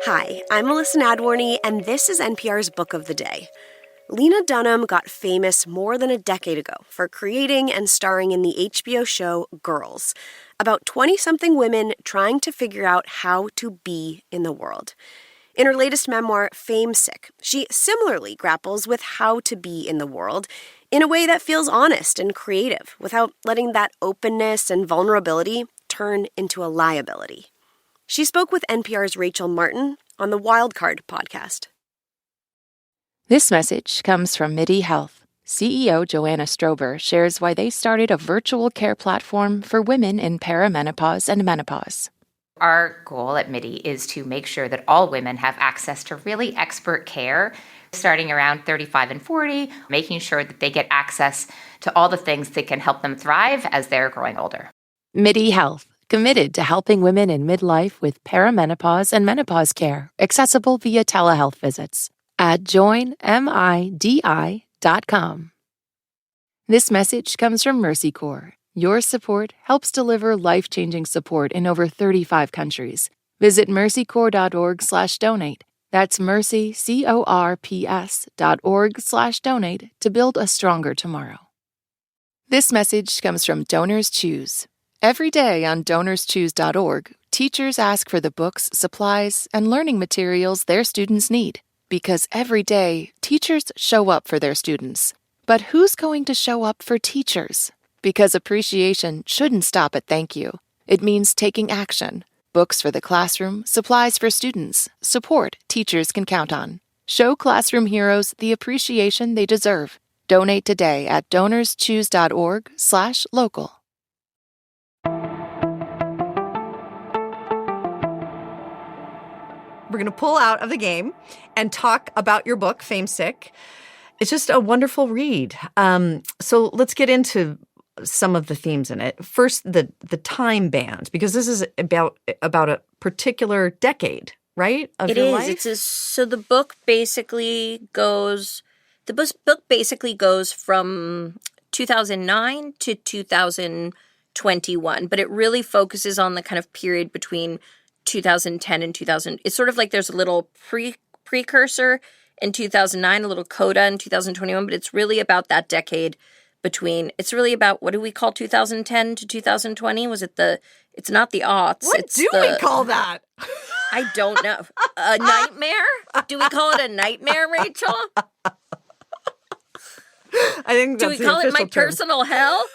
Hi, I'm Melissa Nadworny, and this is NPR's Book of the Day. Lena Dunham got famous more than a decade ago for creating and starring in the HBO show Girls, about 20-something women trying to figure out how to be in the world. In her latest memoir, Famesick, she similarly grapples with how to be in the world in a way that feels honest and creative, without letting that openness and vulnerability turn into a liability. She spoke with NPR's Rachel Martin on the Wildcard podcast. This message comes from MIDI Health. CEO Joanna Strober shares why they started a virtual care platform for women in perimenopause and menopause. Our goal at MIDI is to make sure that all women have access to really expert care, starting around 35 and 40, making sure that they get access to all the things that can help them thrive as they're growing older. MIDI Health, committed to helping women in midlife with perimenopause and menopause care, accessible via telehealth visits at joinmidi.com. This message comes from Mercy Corps. Your support helps deliver life-changing support in over 35 countries. Visit mercycorps.org/donate. That's mercycorps.org/donate to build a stronger tomorrow. This message comes from Donors Choose. Every day on donorschoose.org, teachers ask for the books, supplies, and learning materials their students need. Because every day, teachers show up for their students. But who's going to show up for teachers? Because appreciation shouldn't stop at thank you. It means taking action. Books for the classroom, supplies for students, support teachers can count on. Show classroom heroes the appreciation they deserve. Donate today at donorschoose.org/local. We're going to pull out of the game and talk about your book, Famesick. It's just a wonderful read. So let's get into some of the themes in it. First, the time band, because this is about a particular decade, right? Of your life? So the book basically goes from 2009 to 2021, but it really focuses on the kind of period between 2010 and 2000. It's sort of like there's a little precursor in 2009, a little coda in 2021, but it's really about that decade between. It's really about, what do we call 2010 to 2020? Was it it's not the aughts. What do we call that? I don't know. A nightmare? Do we call it a nightmare, Rachel? I think that's do we call it my term. Personal hell?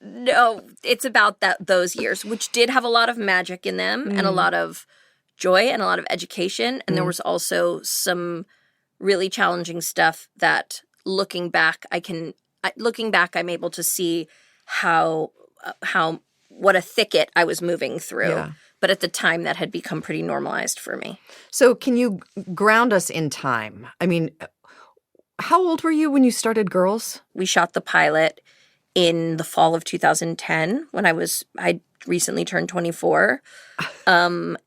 No, it's about those years, which did have a lot of magic in them and a lot of joy and a lot of education. And there was also some really challenging stuff that looking back, I'm able to see what a thicket I was moving through. Yeah. But at the time, that had become pretty normalized for me. So can you ground us in time? I mean, how old were you when you started Girls? We shot the pilot in the fall of 2010 when I recently turned 24. And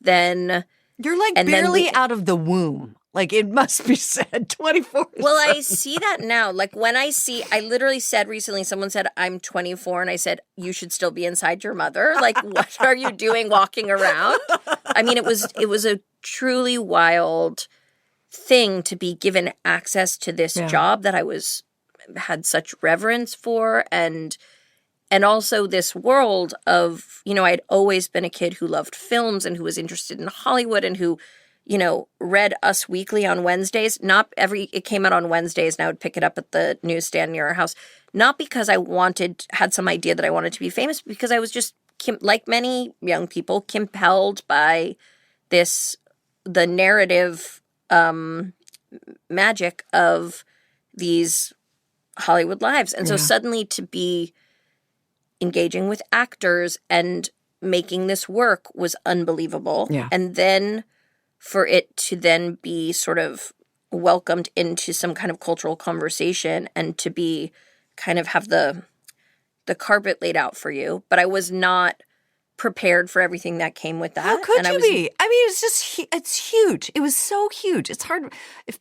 then... You're barely out of the womb. Like, it must be said, 24. Well, I see that now. Like, I literally said recently, someone said, I'm 24, and I said, you should still be inside your mother. Like, what are you doing walking around? I mean, it was a truly wild thing to be given access to this job that I had such reverence for, and also this world of, I'd always been a kid who loved films and who was interested in Hollywood and who, read Us Weekly on Wednesdays. It came out on Wednesdays, and I would pick it up at the newsstand near our house. Not because I had some idea that I wanted to be famous, because I was just, like many young people, compelled by the narrative magic of these Hollywood lives. And so suddenly to be engaging with actors and making this work was unbelievable. Yeah. And then for it to then be sort of welcomed into some kind of cultural conversation and to be kind of have the carpet laid out for you. But I was not prepared for everything that came with that. How could you be? I mean, it's huge. It was so huge. It's hard if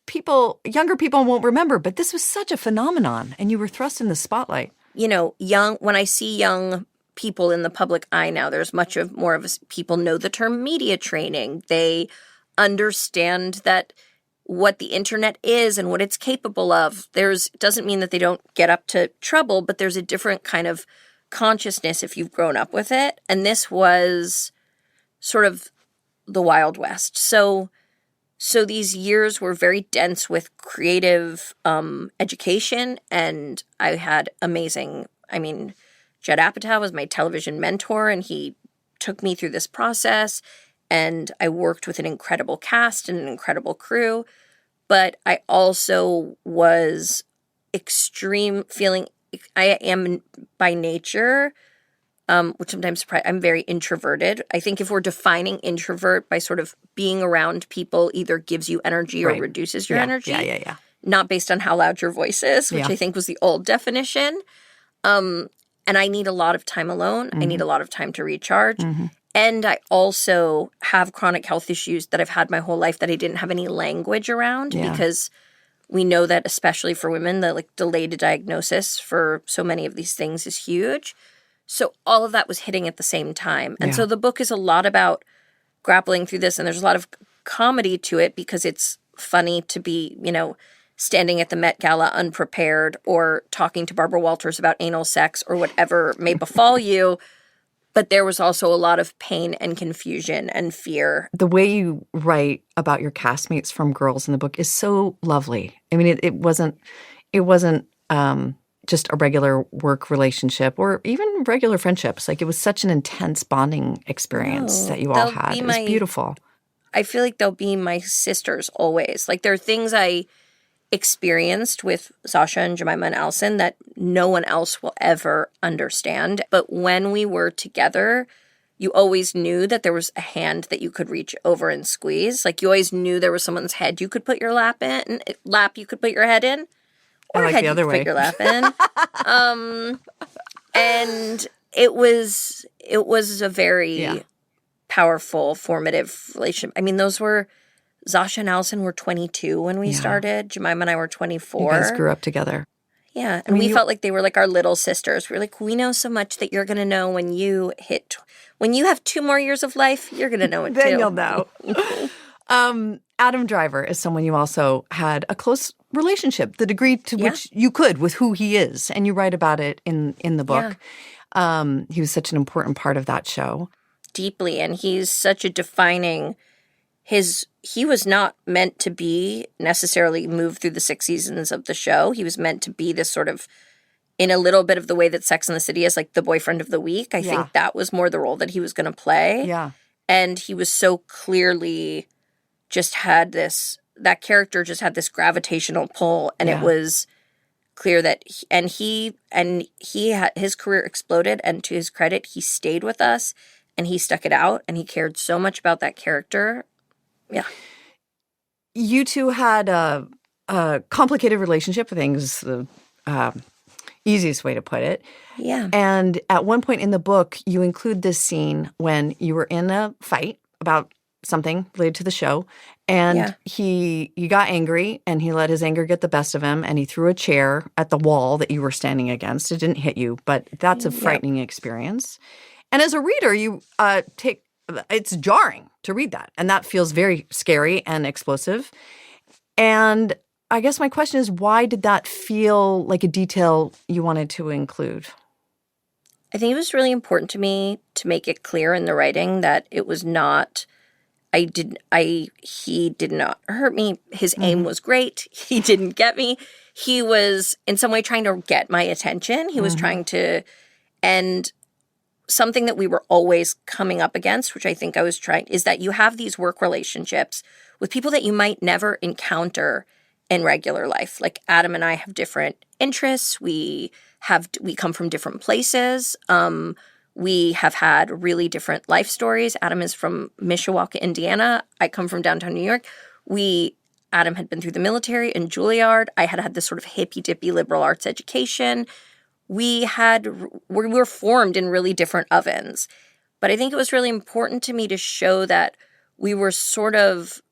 younger people won't remember, but this was such a phenomenon and you were thrust in the spotlight. When I see young people in the public eye now. There's more of people know the term media training. They understand that what the internet is and what it's capable of. Doesn't mean that they don't get up to trouble, but there's a different kind of consciousness if you've grown up with it. And this was sort of the Wild West. So these years were very dense with creative education, and I had Judd Apatow was my television mentor, and he took me through this process, and I worked with an incredible cast and an incredible crew, but I also was I am by nature, which sometimes I'm very introverted. I think if we're defining introvert by sort of being around people either gives you energy or reduces your energy. Yeah. Not based on how loud your voice is, which I think was the old definition. And I need a lot of time alone. I need a lot of time to recharge. And I also have chronic health issues that I've had my whole life that I didn't have any language around because we know that especially for women, the delayed diagnosis for so many of these things is huge. So all of that was hitting at the same time. And so the book is a lot about grappling through this, and there's a lot of comedy to it because it's funny to be, standing at the Met Gala unprepared or talking to Barbara Walters about anal sex or whatever may befall you. But there was also a lot of pain and confusion and fear. The way you write about your castmates from Girls in the book is so lovely. I mean, it wasn't just a regular work relationship or even regular friendships. It was such an intense bonding experience that you all had. It was beautiful. I feel like they'll be my sisters always. There are things I experienced with Sasha and Jemima and Allison that no one else will ever understand. But when we were together, you always knew that there was a hand that you could reach over and squeeze. You always knew there was someone's head you could put your lap you could put your head in. Or I like head the other you could way. put your lap in. And it was a very powerful, formative relationship. I mean, Sasha and Allison were 22 when we started. Jemima and I were 24. You guys grew up together. Yeah, and we felt like they were our little sisters. We were we know so much that you're going to know when you have 2 more years of life, you're going to know it too. Then you'll know. Adam Driver is someone you also had a close relationship, the degree to which you could with who he is, and you write about it in the book. He was such an important part of that show. Deeply, and he's such a defining he was not meant to be necessarily moved through the 6 seasons of the show. He was meant to be this sort of, in a little bit of the way that Sex and the City is, the boyfriend of the week. I think that was more the role that he was going to play. Yeah. And he was so clearly that character just had this gravitational pull, and it was clear that his career exploded, and to his credit, he stayed with us, and he stuck it out, and he cared so much about that character. Yeah. You two had a complicated relationship, I think is the easiest way to put it. Yeah. And at one point in the book, you include this scene when you were in a fight about something related to the show, and he got angry, and he let his anger get the best of him, and he threw a chair at the wall that you were standing against. It didn't hit you, but that's a frightening experience. And as a reader, you it's jarring to read that, and that feels very scary and explosive. And I guess my question is, why did that feel like a detail you wanted to include? I think it was really important to me to make it clear in the writing that it was not he did not hurt me. His aim was great. He didn't get me. He was in some way trying to get my attention. He was trying to, and something that we were always coming up against, which I think I was trying, is that you have these work relationships with people that you might never encounter in regular life. Adam and I have different interests. We come from different places. We have had really different life stories. Adam is from Mishawaka, Indiana. I come from downtown New York. Adam had been through the military in Juilliard. I had this sort of hippy-dippy liberal arts education. We were formed in really different ovens. But I think it was really important to me to show that we were sort of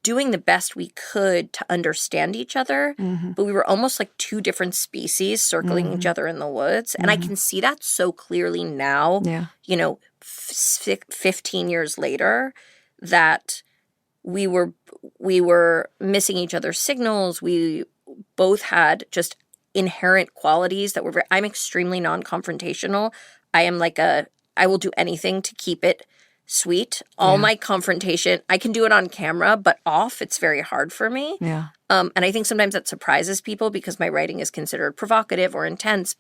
doing the best we could to understand each other, but we were almost like two different species circling each other in the woods. And I can see that so clearly now, 15 years later, that we were missing each other's signals. We both had just inherent qualities that were I'm extremely non-confrontational. I will do anything to keep it sweet. All my confrontation, I can do it on camera, but off, it's very hard for me. Yeah. And I think sometimes that surprises people because my writing is considered provocative or intense,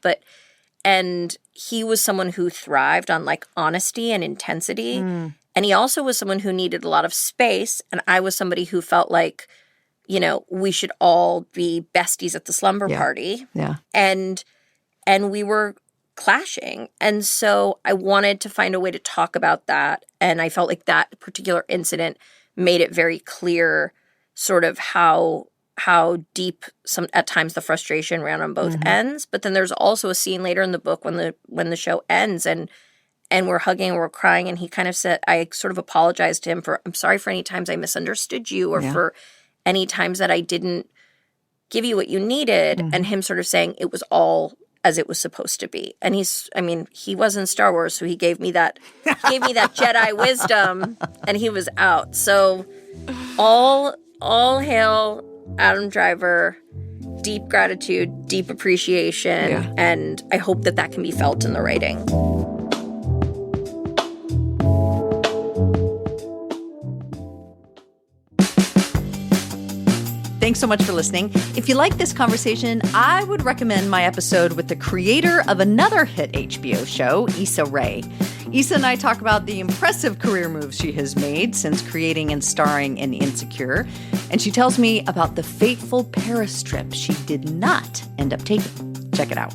and he was someone who thrived on like honesty and intensity. And he also was someone who needed a lot of space. And I was somebody who felt like, we should all be besties at the slumber party. Yeah. And we were clashing. And so I wanted to find a way to talk about that. And I felt like that particular incident made it very clear sort of how deep at times the frustration ran on both ends. But then there's also a scene later in the book when the show ends and we're hugging and we're crying, and he kind of said, I sort of apologized to him for, I'm sorry for any times I misunderstood you or for any times that I didn't give you what you needed, and him sort of saying it was all as it was supposed to be. And he was in Star Wars, so he gave me that Jedi wisdom, and he was out. So all hail Adam Driver, deep gratitude, deep appreciation, and I hope that can be felt in the writing. Thanks so much for listening. If you like this conversation, I would recommend my episode with the creator of another hit HBO show, Issa Rae. Issa and I talk about the impressive career moves she has made since creating and starring in Insecure, and she tells me about the fateful Paris trip she did not end up taking. Check it out.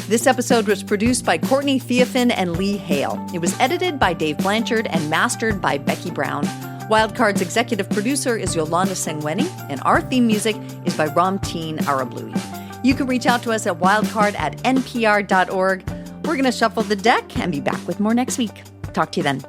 This episode was produced by Courtney Theophin and Lee Hale. It was edited by Dave Blanchard and mastered by Becky Brown. Wildcard's executive producer is Yolanda Sengweni, and our theme music is by Ramteen Arablouei. You can reach out to us at wildcard@npr.org. We're going to shuffle the deck and be back with more next week. Talk to you then.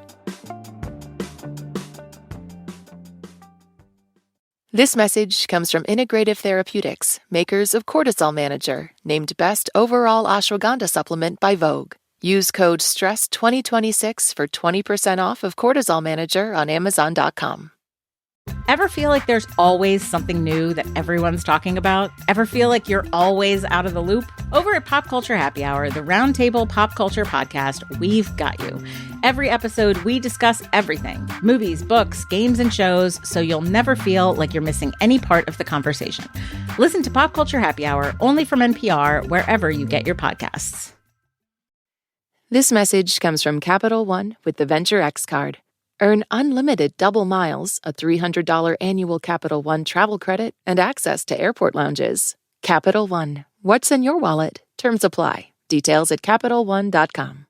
This message comes from Integrative Therapeutics, makers of Cortisol Manager, named Best Overall Ashwagandha Supplement by Vogue. Use code STRESS2026 for 20% off of Cortisol Manager on Amazon.com. Ever feel like there's always something new that everyone's talking about? Ever feel like you're always out of the loop? Over at Pop Culture Happy Hour, the roundtable pop culture podcast, we've got you. Every episode, we discuss everything. Movies, books, games, and shows, so you'll never feel like you're missing any part of the conversation. Listen to Pop Culture Happy Hour only from NPR, wherever you get your podcasts. This message comes from Capital One with the Venture X card. Earn unlimited double miles, a $300 annual Capital One travel credit, and access to airport lounges. Capital One. What's in your wallet? Terms apply. Details at CapitalOne.com.